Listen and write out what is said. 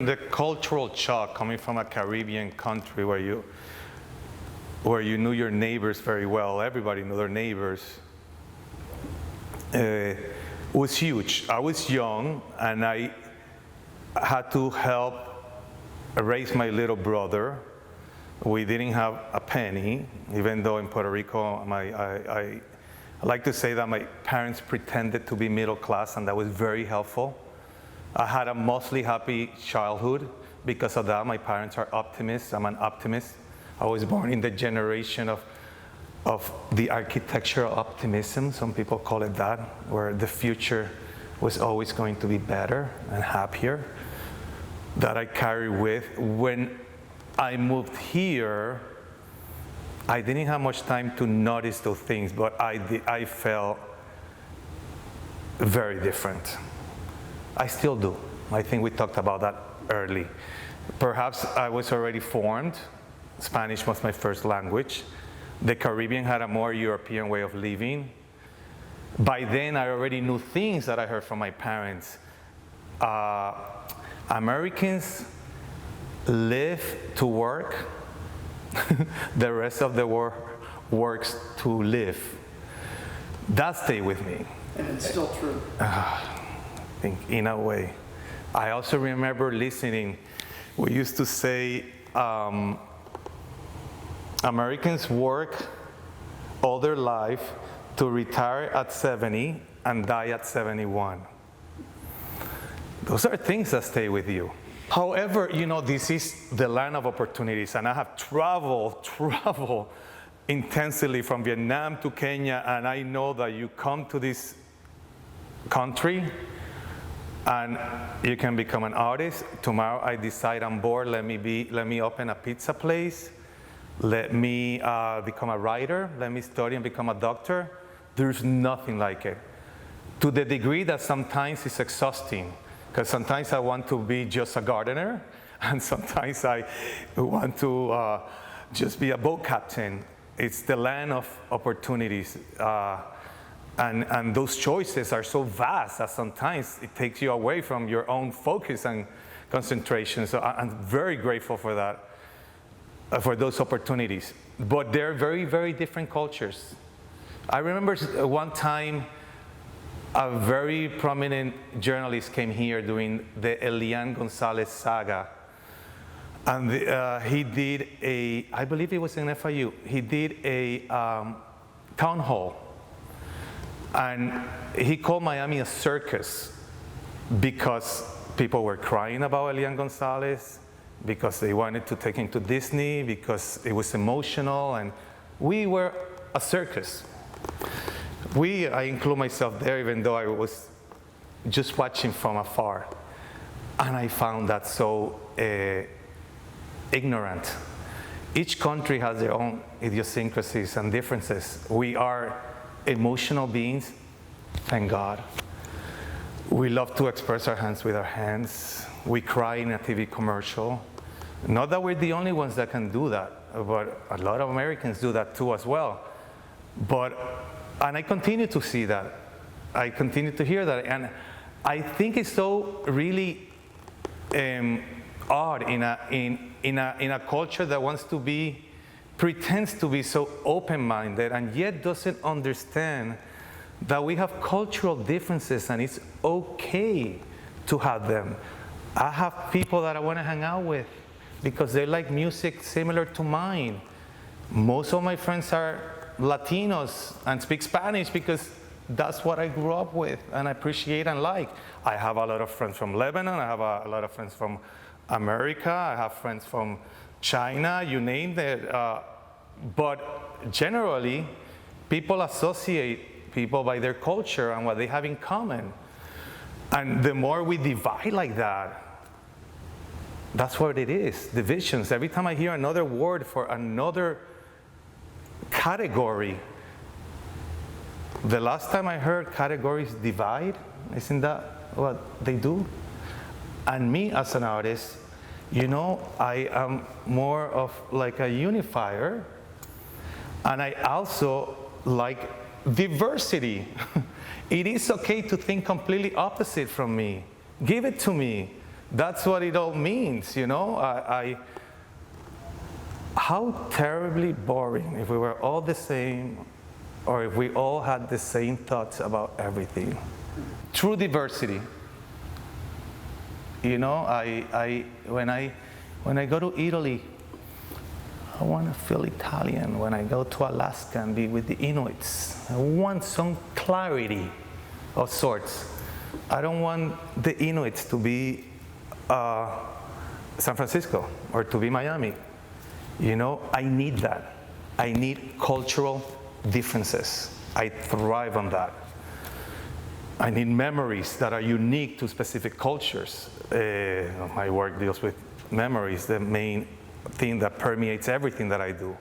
The cultural shock coming from a Caribbean country where you knew your neighbors very well, everybody knew their neighbors, was huge. I was young and I had to help raise my little brother. We didn't have a penny, even though in Puerto Rico, I like to say that my parents pretended to be middle class, and that was very helpful. I had a mostly happy childhood because of that. My parents are optimists. I'm an optimist. I was born in the generation of the architectural optimism, some people call it that, where the future was always going to be better and happier, that I carry with. When I moved here, I didn't have much time to notice those things, but I felt very different. I still do. I think we talked about that early. Perhaps I was already formed. Spanish was my first language. The Caribbean had a more European way of living. By then, I already knew things that I heard from my parents. Americans live to work. The rest of the world works to live. That stayed with me. And it's still true. I think in a way. I also remember listening. We used to say, Americans work all their life to retire at 70 and die at 71. Those are things that stay with you. However, this is the land of opportunities, and I have traveled intensely from Vietnam to Kenya, and I know that you come to this country and you can become an artist. Tomorrow I decide I'm bored, let me open a pizza place. Let me become a writer. Let me study and become a doctor. There's nothing like it. To the degree that sometimes it's exhausting, because sometimes I want to be just a gardener, and sometimes I want to just be a boat captain. It's the land of opportunities. And those choices are so vast that sometimes it takes you away from your own focus and concentration. So I'm very grateful for that. For those opportunities. But they're very, very different cultures. I remember one time a very prominent journalist came here during the Elian Gonzalez saga. And he did I believe it was in FIU, he did a town hall. And he called Miami a circus because people were crying about Elian Gonzalez, because they wanted to take him to Disney, because it was emotional, and we were a circus. I include myself there, even though I was just watching from afar. And I found that so ignorant. Each country has their own idiosyncrasies and differences. We are emotional beings, thank God. We love to express our hands with our hands. We cry in a TV commercial. Not that we're the only ones that can do that, but a lot of Americans do that too as well. And I continue to see that. I continue to hear that. And I think it's so really odd in a culture that pretends to be so open-minded, and yet doesn't understand that we have cultural differences and it's okay to have them. I have people that I want to hang out with because they like music similar to mine. Most of my friends are Latinos and speak Spanish because that's what I grew up with and appreciate and like. I have a lot of friends from Lebanon. I have a lot of friends from America. I have friends from China, you name it. But generally, people associate people by their culture and what they have in common. And the more we divide like that, that's what it is, divisions. Every time I hear another word for another category, the last time I heard categories divide, isn't that what they do? And me as an artist, I am more of like a unifier, and I also like diversity. It is okay to think completely opposite from me. Give it to me. That's what it all means, you know? How terribly boring if we were all the same, or if we all had the same thoughts about everything. True diversity. You know, when I go to Italy, I want to feel Italian. When I go to Alaska and be with the Inuits, I want some clarity of sorts. I don't want the Inuits to be San Francisco or to be Miami. You know, I need that. I need cultural differences. I thrive on that. I need memories that are unique to specific cultures. My work deals with memories, the main thing that permeates everything that I do.